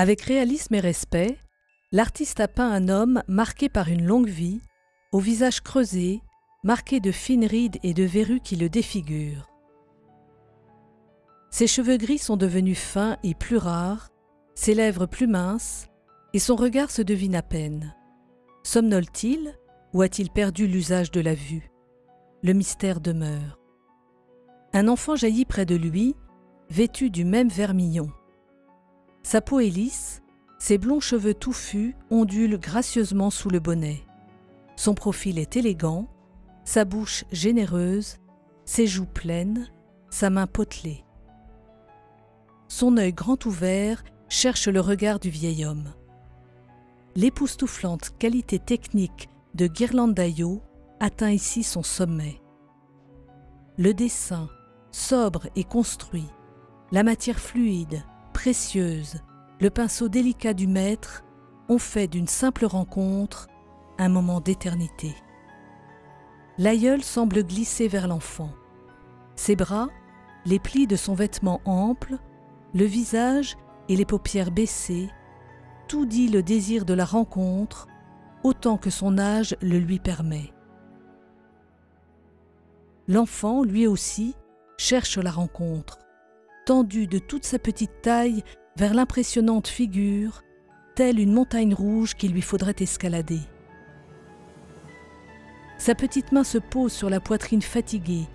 Avec réalisme et respect, l'artiste a peint un homme marqué par une longue vie, au visage creusé, marqué de fines rides et de verrues qui le défigurent. Ses cheveux gris sont devenus fins et plus rares, ses lèvres plus minces, et son regard se devine à peine. Somnole-t-il ou a-t-il perdu l'usage de la vue? Le mystère demeure. Un enfant jaillit près de lui, vêtu du même vermillon. Sa peau est lisse, ses blonds cheveux touffus ondulent gracieusement sous le bonnet. Son profil est élégant, sa bouche généreuse, ses joues pleines, sa main potelée. Son œil grand ouvert cherche le regard du vieil homme. L'époustouflante qualité technique de Ghirlandaio atteint ici son sommet. Le dessin, sobre et construit, la matière fluide, précieuse, le pinceau délicat du maître ont fait d'une simple rencontre un moment d'éternité. L'aïeul semble glisser vers l'enfant. Ses bras, les plis de son vêtement ample, le visage et les paupières baissées, tout dit le désir de la rencontre, autant que son âge le lui permet. L'enfant, lui aussi, cherche la rencontre, tendu de toute sa petite taille vers l'impressionnante figure, telle une montagne rouge qu'il lui faudrait escalader. Sa petite main se pose sur la poitrine fatiguée,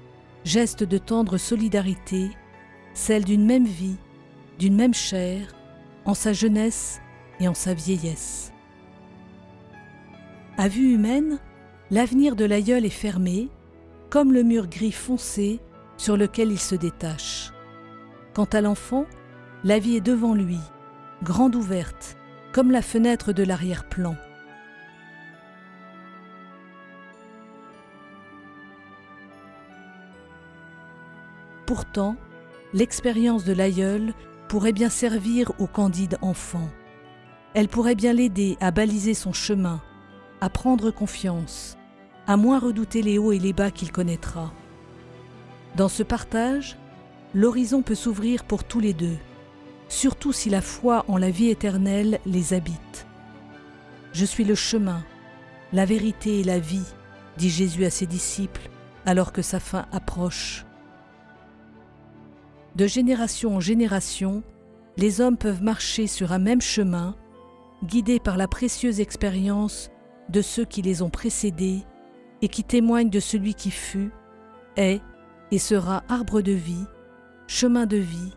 geste de tendre solidarité, celle d'une même vie, d'une même chair, en sa jeunesse et en sa vieillesse. À vue humaine, l'avenir de l'aïeul est fermé, comme le mur gris foncé sur lequel il se détache. Quant à l'enfant, la vie est devant lui, grande ouverte, comme la fenêtre de l'arrière-plan. Pourtant, l'expérience de l'aïeul pourrait bien servir au candide enfant. Elle pourrait bien l'aider à baliser son chemin, à prendre confiance, à moins redouter les hauts et les bas qu'il connaîtra. Dans ce partage, l'horizon peut s'ouvrir pour tous les deux, surtout si la foi en la vie éternelle les habite. « Je suis le chemin, la vérité et la vie », dit Jésus à ses disciples alors que sa fin approche. De génération en génération, les hommes peuvent marcher sur un même chemin, guidés par la précieuse expérience de ceux qui les ont précédés et qui témoignent de celui qui fut, est et sera arbre de vie, chemin de vie,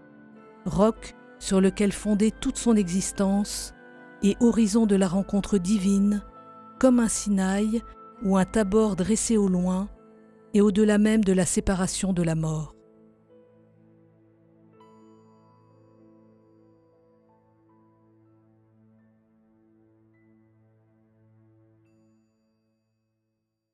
roc sur lequel fonder toute son existence et horizon de la rencontre divine, comme un Sinaï ou un Tabor dressé au loin et au-delà même de la séparation de la mort.